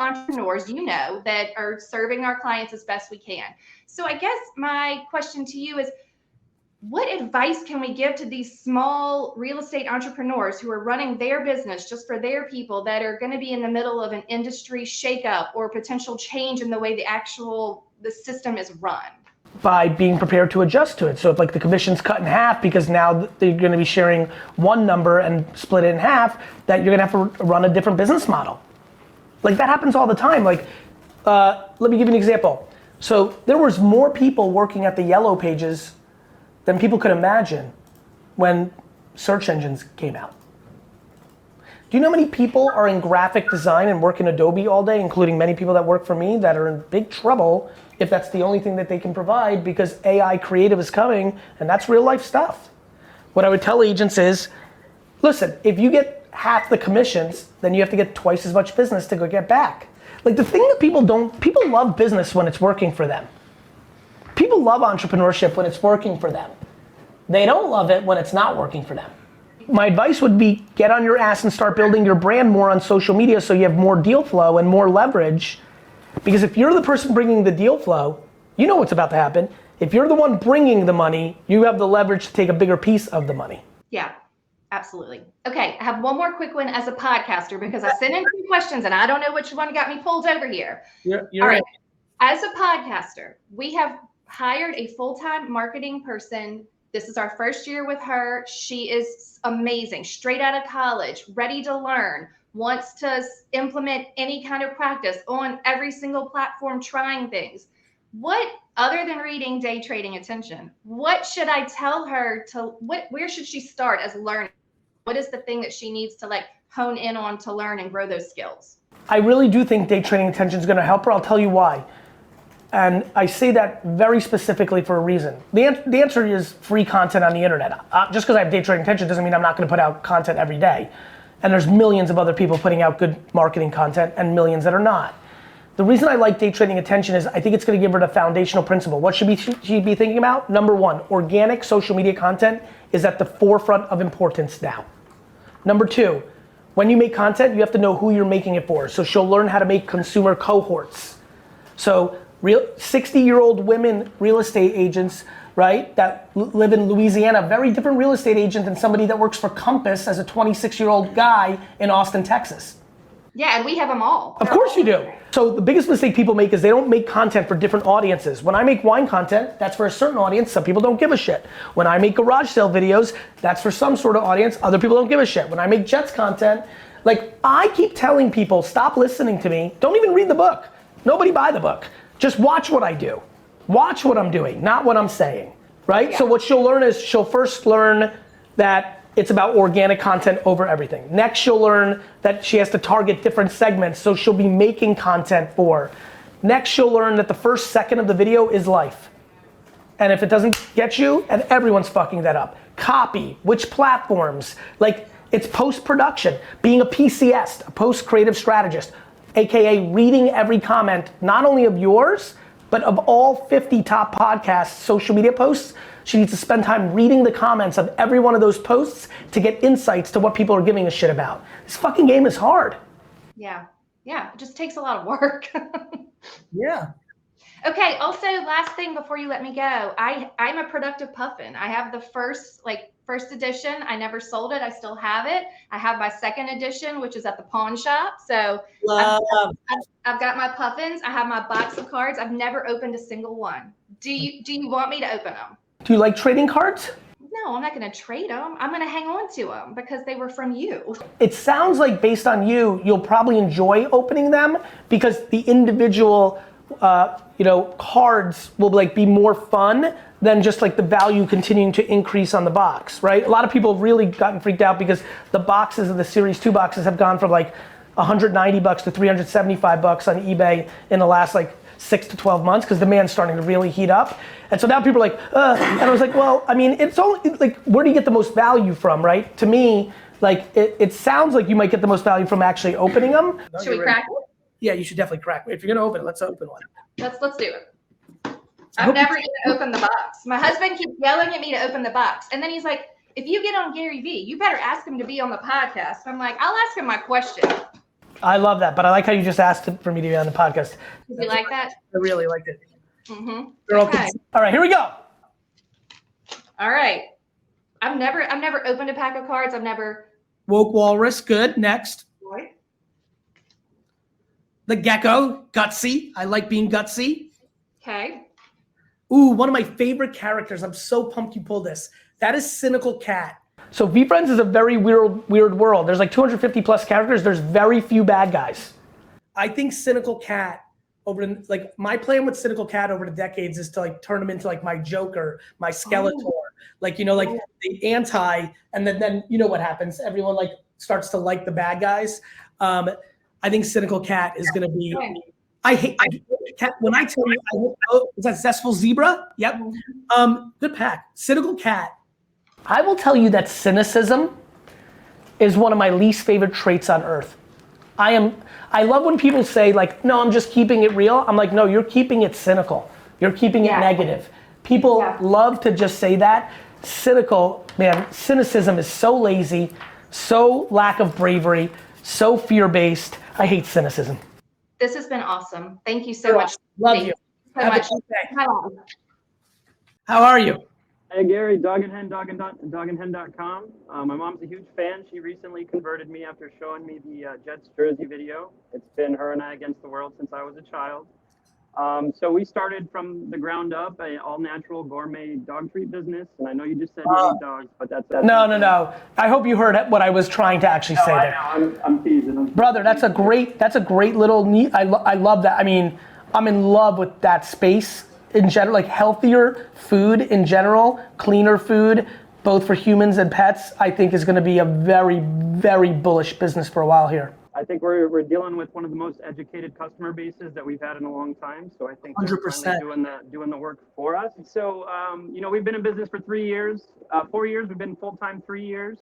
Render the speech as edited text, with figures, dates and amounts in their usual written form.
entrepreneurs, that are serving our clients as best we can. So I guess my question to you is, what advice can we give to these small real estate entrepreneurs who are running their business just for their people, that are going to be in the middle of an industry shakeup or potential change in the way the system is run? By being prepared to adjust to it. So if like the commission's cut in half because now they're going to be sharing one number and split it in half, that you're going to have to run a different business model. Like that happens all the time. Like, let me give you an example. So there was more people working at the Yellow Pages than people could imagine when search engines came out. Do you know how many people are in graphic design and work in Adobe all day, including many people that work for me, that are in big trouble if that's the only thing that they can provide, because AI creative is coming, and that's real life stuff. What I would tell agents is, listen, if you get half the commissions, then you have to get twice as much business to go get back. Like the thing that people love business when it's working for them. People love entrepreneurship when it's working for them. They don't love it when it's not working for them. My advice would be get on your ass and start building your brand more on social media so you have more deal flow and more leverage. Because if you're the person bringing the deal flow, you know what's about to happen. If you're the one bringing the money, you have the leverage to take a bigger piece of the money. Yeah, absolutely. Okay, I have one more quick one as a podcaster, because I sent in 2 questions and I don't know which one got me pulled over here. You're All right. As a podcaster, we have hired a full-time marketing person. This is our first year with her. She is amazing, straight out of college, ready to learn, wants to implement any kind of practice on every single platform, trying things. What, other than reading Day Trading Attention, what should I tell her where should she start as learning? What is the thing that she needs to hone in on to learn and grow those skills? I really do think Day Trading Attention is gonna help her. I'll tell you why. And I say that very specifically for a reason. The answer is free content on the internet. Just because I have Day Trading Attention doesn't mean I'm not gonna put out content every day. And there's millions of other people putting out good marketing content and millions that are not. The reason I like Day Trading Attention is I think it's gonna give her the foundational principle. What should she be thinking about? Number 1, organic social media content is at the forefront of importance now. Number 2, when you make content, you have to know who you're making it for. So she'll learn how to make consumer cohorts. So 60-year-old women real estate agents, right, that live in Louisiana, very different real estate agent than somebody that works for Compass as a 26-year-old guy in Austin, Texas. Yeah, and we have them all. Of course you do. So the biggest mistake people make is they don't make content for different audiences. When I make wine content, that's for a certain audience. Some people don't give a shit. When I make garage sale videos, that's for some sort of audience. Other people don't give a shit. When I make Jets content, I keep telling people, stop listening to me. Don't even read the book. Nobody buy the book. Just watch what I do. Watch what I'm doing, not what I'm saying, right? Yeah. So what she'll learn is she'll first learn that it's about organic content over everything. Next, she'll learn that she has to target different segments, so she'll be making content for. Next, she'll learn that the first second of the video is life. And if it doesn't get you, and everyone's fucking that up. Copy, which platforms, it's post-production, being a PCS, a post-creative strategist, AKA reading every comment, not only of yours, but of all 50 top podcasts, social media posts. She needs to spend time reading the comments of every one of those posts to get insights to what people are giving a shit about. This fucking game is hard. Yeah, it just takes a lot of work. Yeah. Okay, also last thing before you let me go, I'm a productive puffin. I have the first edition. I never sold it. I still have it. I have my second edition, which is at the pawn shop. So I've got my puffins. I have my box of cards. I've never opened a single one. Do you want me to open them? Do you like trading cards? No, I'm not going to trade them. I'm going to hang on to them because they were from you. It sounds like based on you'll probably enjoy opening them because the individual cards will be more fun than just the value continuing to increase on the box, right? A lot of people have really gotten freaked out because the boxes of the Series 2 boxes have gone from $190 to $375 on eBay in the last 6 to 12 months because demand's starting to really heat up. And so now people are and I was well, I mean, it's only where do you get the most value from, right? To me, it sounds like you might get the most value from actually opening them. Should we crack it? Yeah, you should definitely crack it. If you're gonna open it, let's open one. Let's do it. I've never even opened the box. My husband keeps yelling at me to open the box. And then he's like, if you get on Gary Vee, you better ask him to be on the podcast. I'm like, I'll ask him my question. I love that, but I like how you just asked for me to be on the podcast. Did you like that? I really liked it. Mm-hmm. Girl, Okay. all right, here we go. All right. I've never opened a pack of cards. I've never. Woke Walrus, good. Next. What? The Gecko, gutsy. I like being gutsy. Okay. Ooh, one of my favorite characters. I'm so pumped you pulled this. That is Cynical Cat. So VFriends is a very weird world. There's like 250 plus characters. There's very few bad guys. I think Cynical Cat like my plan with Cynical Cat over the decades is to like turn him into like my Joker, my Skeletor, like, like the anti, and then you know what happens. Everyone like starts to like the bad guys. I think Cynical Cat is going to be, I hate cat. When I tell you, is that Zestful Zebra? Yep. Good pack. Cynical Cat. I will tell you that cynicism is one of my least favorite traits on earth. I love when people say like, no, I'm just keeping it real. I'm like, no, you're keeping it cynical. You're keeping it negative. People love to just say that. Cynical, man, cynicism is so lazy, so lack of bravery, so fear-based. I hate cynicism. This has been awesome. Thank you so much. Love you. So much. How are you? Hey Gary, dogandhen.com. My mom's a huge fan. She recently converted me after showing me the Jets jersey video. It's been her and I against the world since I was a child. So we started from the ground up, an all-natural gourmet dog treat business. And I know you just said you hate dogs, but that's No. I hope you heard what I was trying to actually say there. I'm teasing. Brother, that's a great little neat. I love that. I mean, I'm in love with that space in general, like healthier food in general, cleaner food, both for humans and pets, I think is going to be a very, very bullish business for a while here. I think we're dealing with one of the most educated customer bases that we've had in a long time. So I think they're 100% doing the work for us. So, we've been in business for 3 years, 4 years. We've been full-time 3 years.